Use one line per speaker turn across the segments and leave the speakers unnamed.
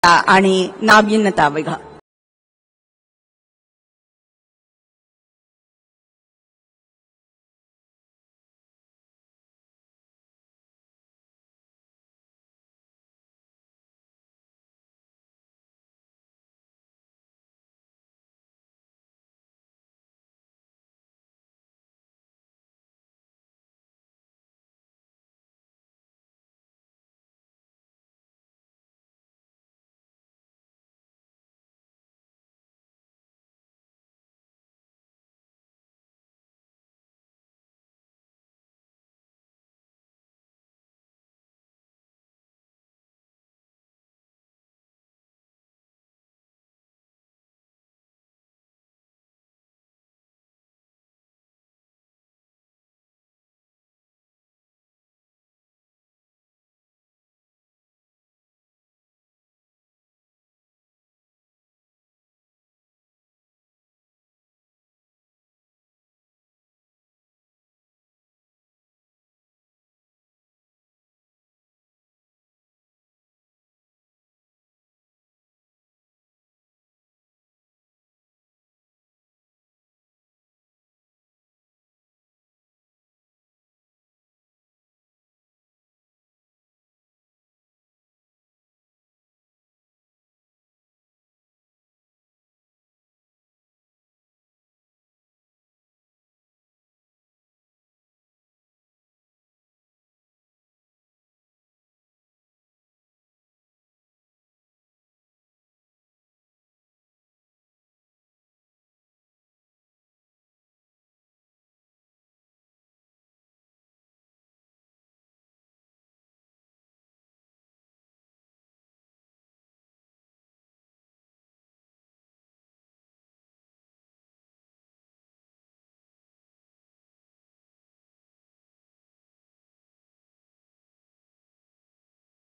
आणि नाविन्यता विभाग।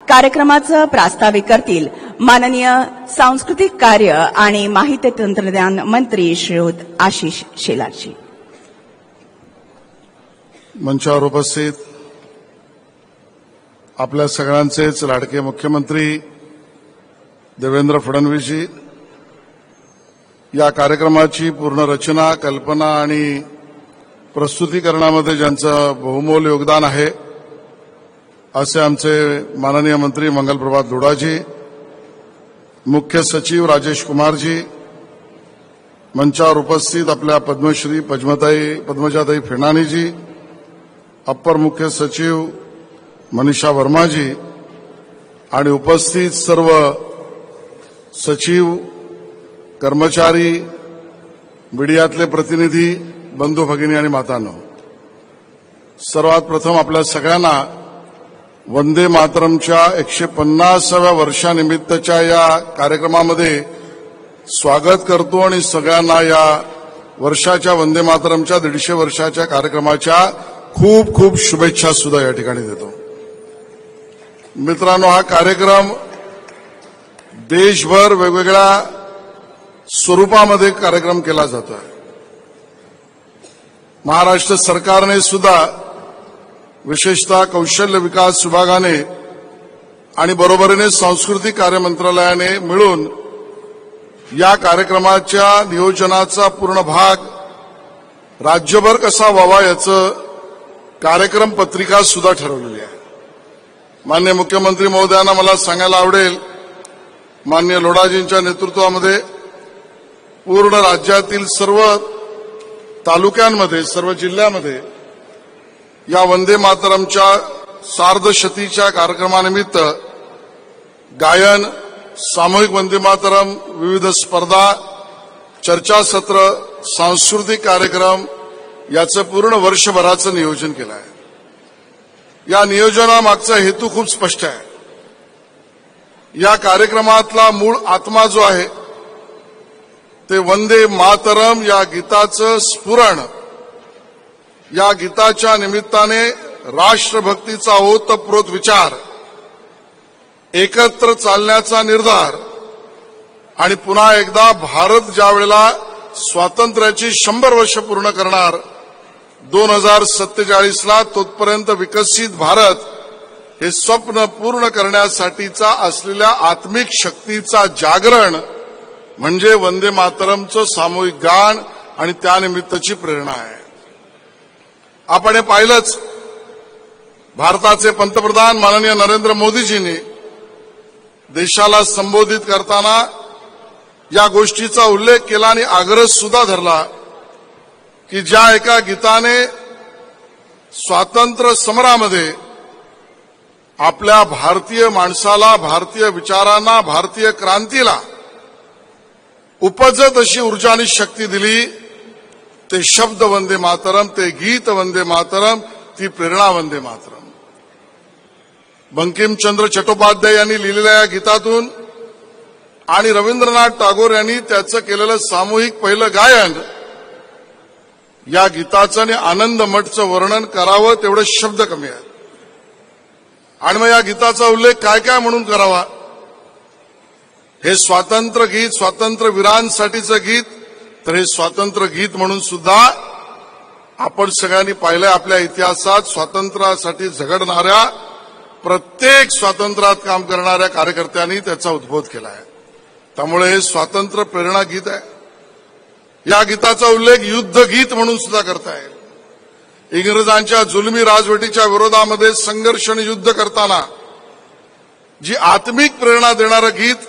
कार्यक्रमाचं प्रास्ताविक करतील माननीय सांस्कृतिक कार्य आणि माहिती तंत्रज्ञान मंत्री श्रीयुत आशिष शेलारजी।
मंचावर उपस्थित आपल्या सगळ्यांचेच लाडके मुख्यमंत्री देवेंद्र फडणवीसजी, या कार्यक्रमाची पूर्ण रचना, कल्पना आणि प्रस्तुतीकरणामध्ये ज्यांचं बहुमोल योगदान आहे असे आमचे माननीय मंत्री मंगलप्रभात लोढाजी, मुख्य सचिव राजेश कुमारजी, मंचावर उपस्थित आपल्या पद्मश्री पद्मजाताई फेणानीजी, अप्पर मुख्य सचिव मनीषा वर्माजी आणि उपस्थित सर्व सचिव, कर्मचारी, मीडियातले प्रतिनिधी, बंधू भगिनी आणि मातांनो, सर्वात प्रथम आपल्या सगळ्यांना वंदे मातरमच्या 150व्या वर्षानिमित्तच्या या कार्यक्रमामध्ये स्वागत करतो आणि सगळ्यांना या वर्षाच्या वंदे मातरमच्या 150 वर्षाच्या कार्यक्रमाच्या खूप खूप शुभेच्छा सुद्धा या ठिकाणी देतो। मित्रांनो, हा कार्यक्रम देशभर वेगवेगळ्या स्वरूपामध्ये कार्यक्रम केला जातोय। महाराष्ट्र सरकारने सुद्धा विशेषतः कौशल्य विकास विभागाने आणि बरोबरीने सांस्कृतिक कार्य मंत्रालयाने मिळून या कार्यक्रमाच्या नियोजनाचा पूर्ण भाग राज्यभर कसा व्हावा याचं कार्यक्रम पत्रिका सुद्धा ठरवलेली आहे। माननीय मुख्यमंत्री महोदयांना मला सांगायला आवडेल, माननीय लोढाजींच्या नेतृत्वामध्ये पूर्ण राज्यातील सर्व तालुक्यांमध्ये, सर्व जिल्ह्यामध्ये या वंदे मातरमच्या सार्धशतीच्या कार्यक्रमानिमित्त गायन, सामूहिक वंदे मातरम, विविध स्पर्धा, चर्चासत्र, सांस्कृतिक कार्यक्रम याचं पूर्ण वर्षभराचं नियोजन केलं आहे। या नियोजनामागचा हेतू खूप स्पष्ट आहे। या कार्यक्रमातला मूळ आत्मा जो आहे ते वंदे मातरम या गीताचं स्फुरण, या गीताच्या निमित्ताने राष्ट्रभक्तीचा ओतप्रोत विचार, एकत्र चालण्याचा निर्धार आणि पुन्हा एकदा भारत ज्यावेळेला स्वातंत्र्याची 100 वर्ष पूर्ण करणार 2047ला, तोपर्यंत विकसित भारत हे स्वप्न पूर्ण करण्यासाठीचा असलेल्या आत्मिक शक्तीचा जागरण म्हणजे वंदे मातरमचं सामूहिक गान आणि त्यानिमित्तची प्रेरणा आहे. आपण हे पाहिलंच, भारताचे पंतप्रधान माननीय नरेंद्र मोदीजींनी देशाला संबोधित करताना या गोष्टीचा उल्लेख केला आणि आग्रह सुद्धा धरला की ज्या एका गीताने स्वातंत्र्य समरामध्ये आपल्या भारतीय माणसाला, भारतीय विचारांना, भारतीय क्रांतीला उपजत अशी ऊर्जा आणि शक्ती दिली, ते शब्द वंदे मातरम, ते गीत वंदे मातरम, ती प्रेरणा वंदे मातरम. बंकिमचंद्र चट्टोपाध्याय यांनी लिहिलेल्या या गीतातून आणि रवींद्रनाथ टागोर यांनी त्याचं केलेलं सामूहिक पहिलं गायन, या गीताचं आणि आनंद मठचं वर्णन करावं तेवढे शब्द कमी आहेत. आणि मग या गीताचा उल्लेख काय काय म्हणून करावा? हे स्वातंत्र्य गीत, स्वातंत्र्यवीरांसाठीचं गीत, तर हे स्वातंत्र्य गीत म्हणून सुद्धा आपण सगळ्यांनी पाहिलंय आपल्या इतिहासात स्वातंत्र्यासाठी झगडणाऱ्या, प्रत्येक स्वातंत्र्यात काम करणाऱ्या कार्यकर्त्यांनी त्याचा उद्बोध केला आहे. त्यामुळे हे स्वातंत्र्य प्रेरणा गीत आहे. या गीताचा उल्लेख युद्ध गीत म्हणून सुद्धा करता येईल. इंग्रजांच्या जुलमी राजवटीच्या विरोधामध्ये संघर्ष आणि युद्ध करताना जी आत्मिक प्रेरणा देणारं गीत,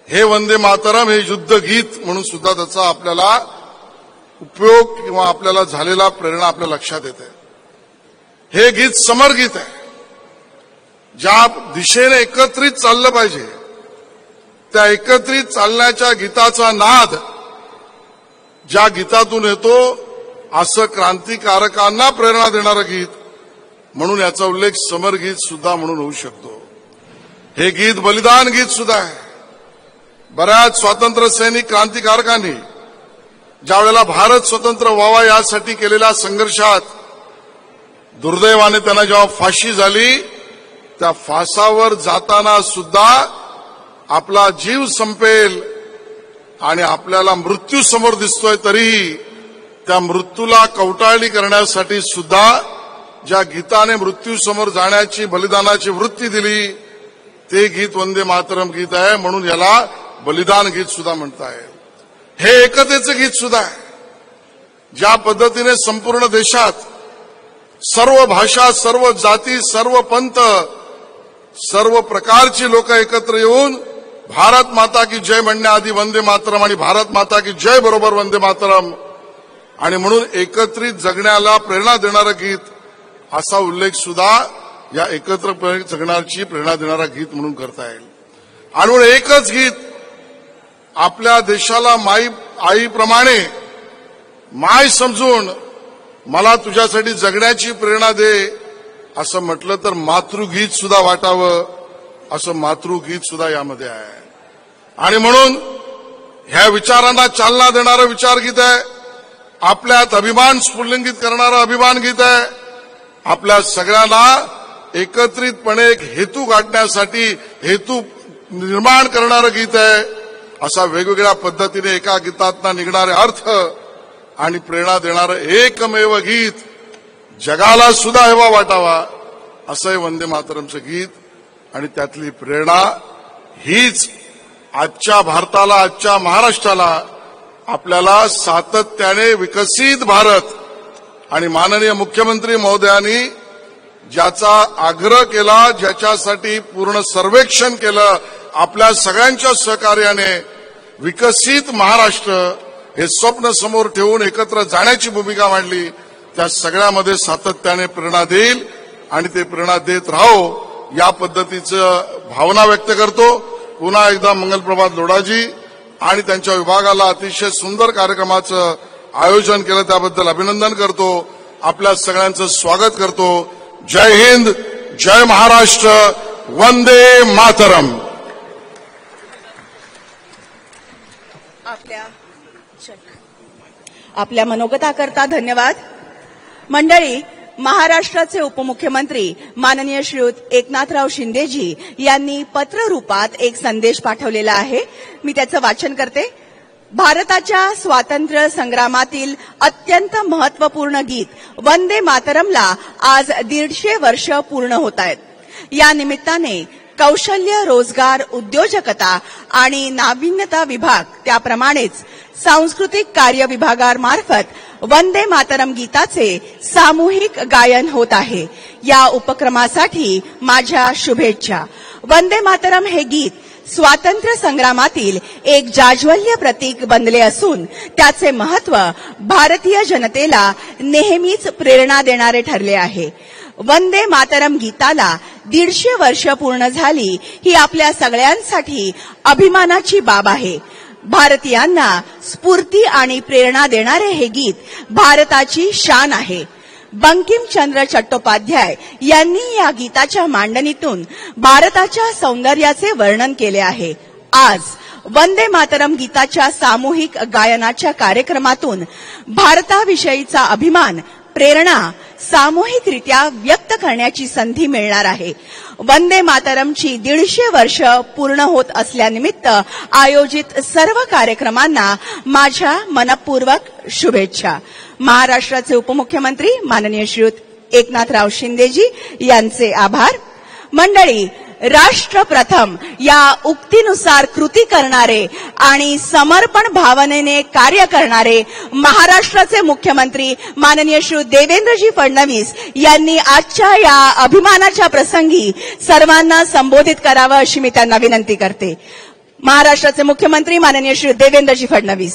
हे वंदे मातरम, हे युद्ध गीत म्हणून सुद्धा त्याचा आपल्याला उपयोग किंवा आपल्याला झालेला प्रेरणा आपल्या लक्षात येते. हे गीत समरगीत आहे. ज्या दिशेने एकत्रित चाललं पाहिजे त्या एकत्रित चालण्याच्या गीताचा नाद ज्या गीतातून येतो, असं क्रांतिकारकांना प्रेरणा देणारं गीत म्हणून याचा उल्लेख समरगीत सुद्धा म्हणून होऊ शकतो. हे गीत बलिदान गीत सुद्धा आहे. बऱ्याच स्वातंत्र्य सैनिक क्रांतिकारकांनी ज्या वेळेला भारत स्वतंत्र व्हावा यासाठी केलेल्या संघर्षात दुर्दैवाने त्यांना जेव्हा फाशी झाली, त्या फासावर जाताना सुद्धा आपला जीव संपेल आणि आपल्याला मृत्यू समोर दिसतोय, तरीही त्या मृत्यूला कवटाळणी करण्यासाठी सुद्धा ज्या गीताने मृत्यू समोर जाण्याची, बलिदानाची वृत्ती दिली, ते गीत वंदे मातरम गीत आहे. म्हणून याला बलिदान गीत सुद्धा म्हणता येईल. हे एकतेचं गीत सुद्धा आहे. ज्या पद्धतीने संपूर्ण देशात सर्व भाषा, सर्व जाती, सर्व पंथ, सर्व प्रकारची लोक एकत्र येऊन भारत माता की जय म्हणण्याआधी वंदे मातरम आणि भारत माता की जय बरोबर वंदे मातरम, आणि म्हणून एकत्रित जगण्याला प्रेरणा देणारं गीत, असा उल्लेख सुद्धा या एकत्र जगण्याची प्रेरणा देणारा गीत म्हणून करता येईल. आणि म्हणून एकच गीत आपल्या देशाला आईप्रमाणे माय समजून मला तुझ्यासाठी जगण्याची प्रेरणा दे असं म्हटलं तर मातृगीत सुद्धा वाटावं, असं मातृगीत सुद्धा यामध्ये आहे. आणि म्हणून ह्या विचारांना चालना देणारं विचार गीत आहे. आपल्यात अभिमान स्फुल्लिंगित करणारं अभिमान गीत आहे. आपल्या सगळ्यांना एकत्रितपणे एक हेतू गाठण्यासाठी हेतू निर्माण करणारं गीत आहे. असा वेगवेगळ्या पद्धतीने एका गीतातनं निघणारे अर्थ आणि प्रेरणा देणारं एकमेव गीत जगाला सुद्धा हेवा वाटावा, असं हे वंदे मातरमचं गीत. आणि त्यातली प्रेरणा हीच आजच्या भारताला, आजच्या महाराष्ट्राला, आपल्याला सातत्याने विकसित भारत आणि माननीय मुख्यमंत्री महोदयांनी ज्याचा आग्रह केला, ज्याच्यासाठी पूर्ण सर्वेक्षण केलं, आपल्या सगळ्यांच्या सहकार्याने विकसित महाराष्ट्र हे स्वप्न समोर ठेवून एकत्र जाण्याची भूमिका मांडली, त्या सगळ्यामध्ये सातत्याने प्रेरणा देईल आणि ते प्रेरणा देत राहो या पद्धतीचं भावना व्यक्त करतो. पुन्हा एकदा मंगलप्रभात लोढाजी आणि त्यांच्या विभागाला अतिशय सुंदर कार्यक्रमाचं आयोजन केलं त्याबद्दल अभिनंदन करतो. आपल्या सगळ्यांचं स्वागत करतो. जय हिंद, जय महाराष्ट्र, वंदे मातरम.
आपल्या मनोगताकरता धन्यवाद. मंडळी, महाराष्ट्राचे उपमुख्यमंत्री माननीय श्रीयुत एकनाथराव शिंदेजी यांनी पत्र रूपात एक संदेश पाठवलेला आहे. मी त्याचं वाचन करते. भारताच्या स्वातंत्र्य संग्रामातील अत्यंत महत्वपूर्ण गीत वंदे मातरमला आज 150 वर्ष पूर्ण होत आहेत. या निमित्ताने कौशल्य, रोजगार, उद्योजकता आणि नाविन्यता विभाग त्याप्रमाणेच सांस्कृतिक कार्य विभागामार्फत वंदे मातरम गीताचे सामूहिक गायन होत आहे। या उपक्रमासाठी माझ्या शुभेच्छा। वंदे मातरम हे गीत स्वातंत्र्य संग्रामातील एक जाज्वल्य प्रतीक बनले असून त्याचे महत्त्व भारतीय जनतेला नेहमीच प्रेरणा देणारे ठरले आहे। वंदे मातरम गीताला 150 वर्ष पूर्ण झाली ही आपल्या सगळ्यांसाठी अभिमानाची बाब आहे। भारतीयांना स्फूर्ती आणि प्रेरणा देणारे हे गीत भारताची शान आहे। बंकिमचंद्र चट्टोपाध्याय यांनी या गीताच्या मांडणीतून भारताच्या सौंदर्याचे वर्णन केले आहे। आज वंदे मातरम गीताच्या सामूहिक गायनाच्या कार्यक्रमातून भारताविषयीचा अभिमान, प्रेरणा सामूहिकरित्या व्यक्त करण्याची संधी मिळणार आहे। वंदे मातरमची 150 वर्ष पूर्ण होत असल्यानिमित्त आयोजित सर्व कार्यक्रमांना माझ्या मनपूर्वक शुभेच्छा। महाराष्ट्राचे उपमुख्यमंत्री माननीय श्रीयुत एकनाथराव शिंदेजी यांचे आभार। मंडळी, राष्ट्र प्रथम या उक्तीनुसार कृती करणारे आणि समर्पण भावनेने कार्य करणारे महाराष्ट्राचे मुख्यमंत्री माननीय श्री देवेंद्रजी फडणवीस यांनी आजच्या या अभिमानाच्या प्रसंगी सर्वांना संबोधित करावं अशी मी त्यांना विनंती करते। महाराष्ट्राचे मुख्यमंत्री माननीय श्री देवेंद्रजी फडणवीस।